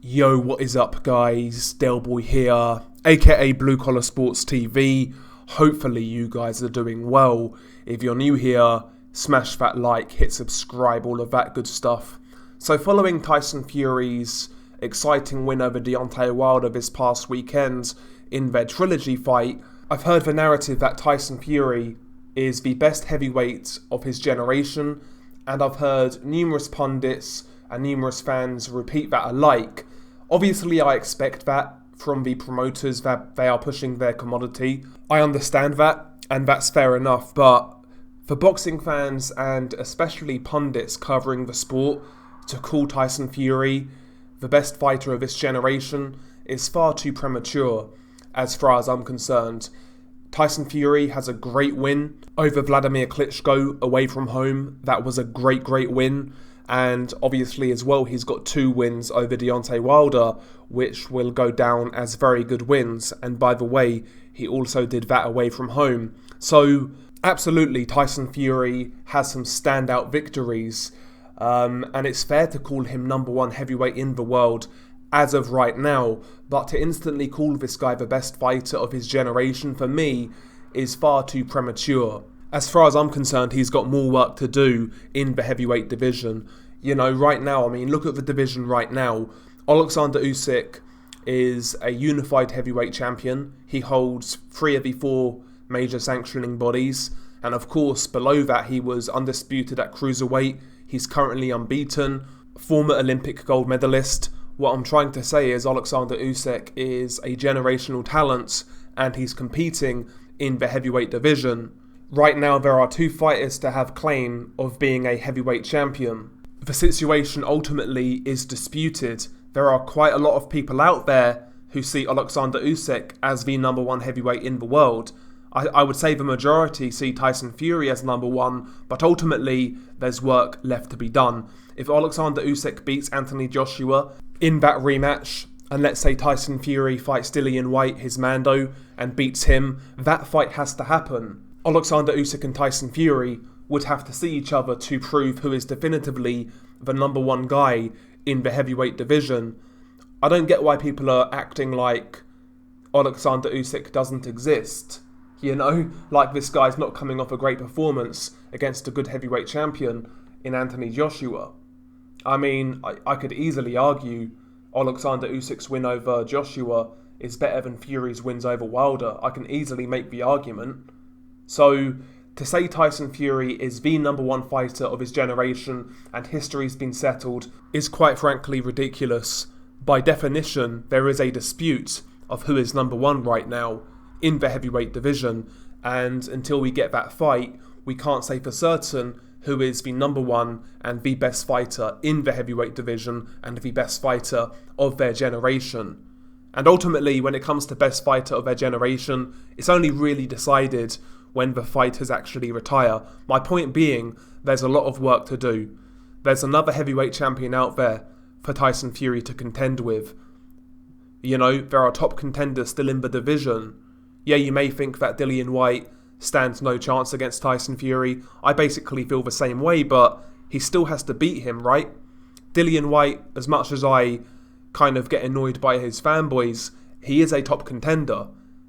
Yo, what is up, guys? Delboy here, aka Blue Collar Sports TV. Hopefully you guys are doing well. If you're new here, smash that like, hit subscribe, all of that good stuff. So following Tyson Fury's exciting win over Deontay Wilder this past weekend in their trilogy fight, I've heard the narrative that Tyson Fury is the best heavyweight of his generation, and I've heard numerous pundits and numerous fans repeat that alike. Obviously, I expect that from the promoters that they are pushing their commodity. I understand that, and that's fair enough, but for boxing fans and especially pundits covering the sport to call Tyson Fury the best fighter of this generation is far too premature, as far as I'm concerned. Tyson Fury has a great win over Vladimir Klitschko away from home. That was a great win. And obviously as well, he's got 2 wins over Deontay Wilder, which will go down as very good wins. And by the way, he also did that away from home. So absolutely, Tyson Fury has some standout victories. And it's fair to call him number 1 heavyweight in the world as of right now. But to instantly call this guy the best fighter of his generation, for me, is far too premature. As far as I'm concerned, he's got more work to do in the heavyweight division. You know, right now, look at the division right now. Alexander Usyk is a unified heavyweight champion. He holds 3 of the 4 major sanctioning bodies. And of course, below that, he was undisputed at cruiserweight. He's currently unbeaten. Former Olympic gold medalist. What I'm trying to say is Alexander Usyk is a generational talent, and he's competing in the heavyweight division. Right now, there are 2 fighters to have claim of being a heavyweight champion. The situation ultimately is disputed. There are quite a lot of people out there who see Alexander Usyk as the number 1 heavyweight in the world. I would say the majority see Tyson Fury as number 1, but ultimately there's work left to be done. If Alexander Usyk beats Anthony Joshua in that rematch, and let's say Tyson Fury fights Dillian Whyte, his Mando, and beats him, that fight has to happen. Alexander Usyk and Tyson Fury would have to see each other to prove who is definitively the number 1 guy in the heavyweight division. I don't get why people are acting like Alexander Usyk doesn't exist. You know, like this guy's not coming off a great performance against a good heavyweight champion in Anthony Joshua. I could easily argue Alexander Usyk's win over Joshua is better than Fury's wins over Wilder. I can easily make the argument. So, to say Tyson Fury is the number 1 fighter of his generation and history's been settled is quite frankly ridiculous. By definition, there is a dispute of who is number 1 right now in the heavyweight division, and until we get that fight, we can't say for certain who is the number 1 and the best fighter in the heavyweight division and the best fighter of their generation. And ultimately, when it comes to best fighter of their generation, it's only really decided when the fighters actually retire. My point being, there's a lot of work to do. There's another heavyweight champion out there for Tyson Fury to contend with. You know, there are top contenders still in the division. Yeah, you may think that Dillian Whyte stands no chance against Tyson Fury. I basically feel the same way, but he still has to beat him, right? Dillian Whyte, as much as I kind of get annoyed by his fanboys, he is a top contender.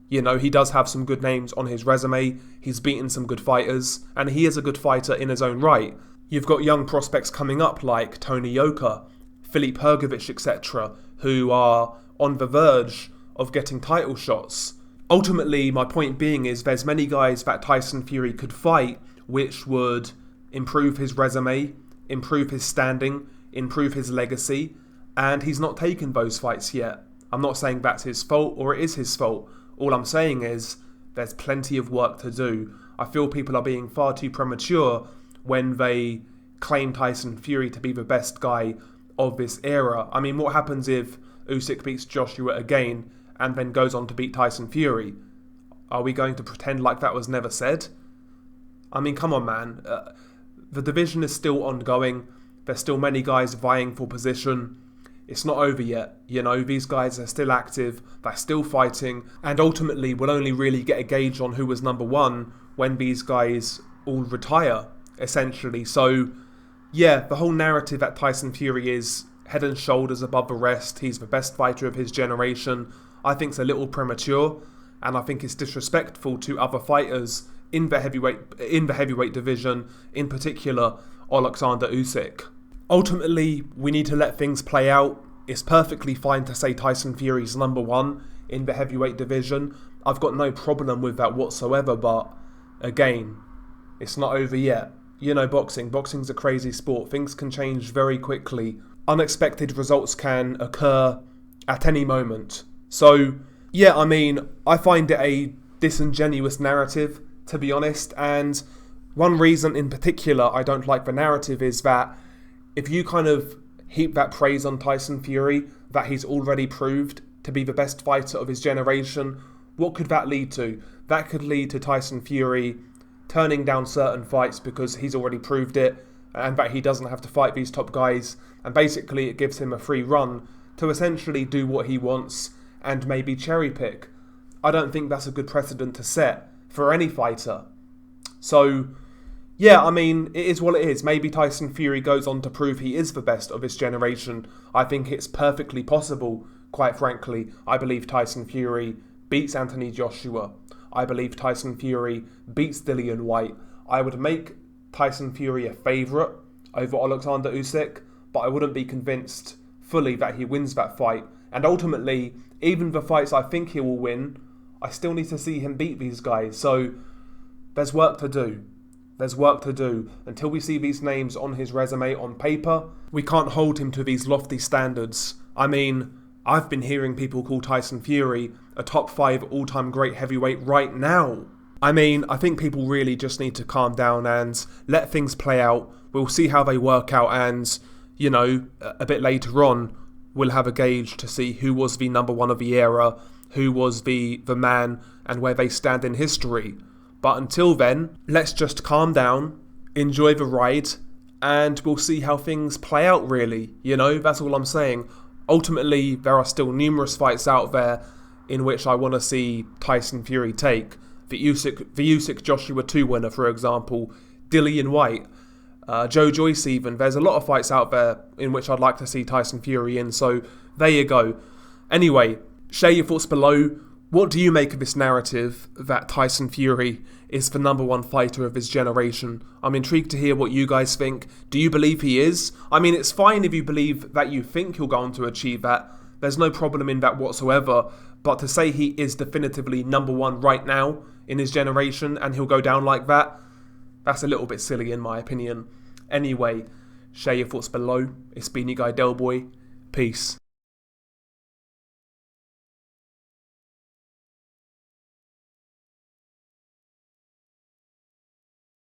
You know, he does have some good names on his resume, he's beaten some good fighters, and he is a good fighter in his own right. You've got young prospects coming up like Tony Yoka, Filip Hrgovic, etc., who are on the verge of getting title shots. Ultimately, my point being is there's many guys that Tyson Fury could fight which would improve his resume, improve his standing, improve his legacy, and he's not taken those fights yet. I'm not saying that's his fault or it is his fault. All I'm saying is there's plenty of work to do. I feel people are being far too premature when they claim Tyson Fury to be the best guy of this era. What happens if Usyk beats Joshua again and then goes on to beat Tyson Fury? Are we going to pretend like that was never said? Come on, man. The division is still ongoing. There's still many guys vying for position. It's not over yet. You know, these guys are still active, they're still fighting, and ultimately we'll only really get a gauge on who was number 1 when these guys all retire, essentially. So, yeah, the whole narrative that Tyson Fury is head and shoulders above the rest. He's the best fighter of his generation. I think it's a little premature, and I think it's disrespectful to other fighters in the heavyweight division, in particular Alexander Usyk. Ultimately, we need to let things play out. It's perfectly fine to say Tyson Fury's number one in the heavyweight division. I've got no problem with that whatsoever, but again, it's not over yet. You know, boxing's a crazy sport. Things can change very quickly. Unexpected results can occur at any moment. So, yeah, I mean, I find it a disingenuous narrative, to be honest, and one reason in particular I don't like the narrative is that if you kind of heap that praise on Tyson Fury, that he's already proved to be the best fighter of his generation, what could that lead to? That could lead to Tyson Fury turning down certain fights because he's already proved it, and that he doesn't have to fight these top guys, and basically it gives him a free run to essentially do what he wants and maybe cherry pick. I don't think that's a good precedent to set for any fighter. So, yeah, I mean, it is what it is. Maybe Tyson Fury goes on to prove he is the best of his generation. I think it's perfectly possible, quite frankly. I believe Tyson Fury beats Anthony Joshua. I believe Tyson Fury beats Dillian White. I would make Tyson Fury a favourite over Alexander Usyk, but I wouldn't be convinced fully that he wins that fight. And ultimately, even the fights I think he will win, I still need to see him beat these guys. So there's work to do. There's work to do. Until we see these names on his resume on paper, we can't hold him to these lofty standards. I mean, I've been hearing people call Tyson Fury a top 5 all-time great heavyweight right now. I mean, I think people really just need to calm down and let things play out. We'll see how they work out, and, you know, a bit later on, we'll have a gauge to see who was the number one of the era, who was the man, and where they stand in history. But until then, let's just calm down, enjoy the ride, and we'll see how things play out, really. You know, that's all I'm saying. Ultimately, there are still numerous fights out there in which I want to see Tyson Fury take. The Usyk Joshua 2 winner, for example, Dillian White, Joe Joyce even. There's a lot of fights out there in which I'd like to see Tyson Fury in, so there you go. Anyway, share your thoughts below. What do you make of this narrative that Tyson Fury is the number one fighter of his generation? I'm intrigued to hear what you guys think. Do you believe he is? I mean, it's fine if you believe that you think he'll go on to achieve that. There's no problem in that whatsoever. But to say he is definitively number one right now in his generation and he'll go down like that, that's a little bit silly in my opinion. Anyway, share your thoughts below. It's been your guy Delboy. Peace.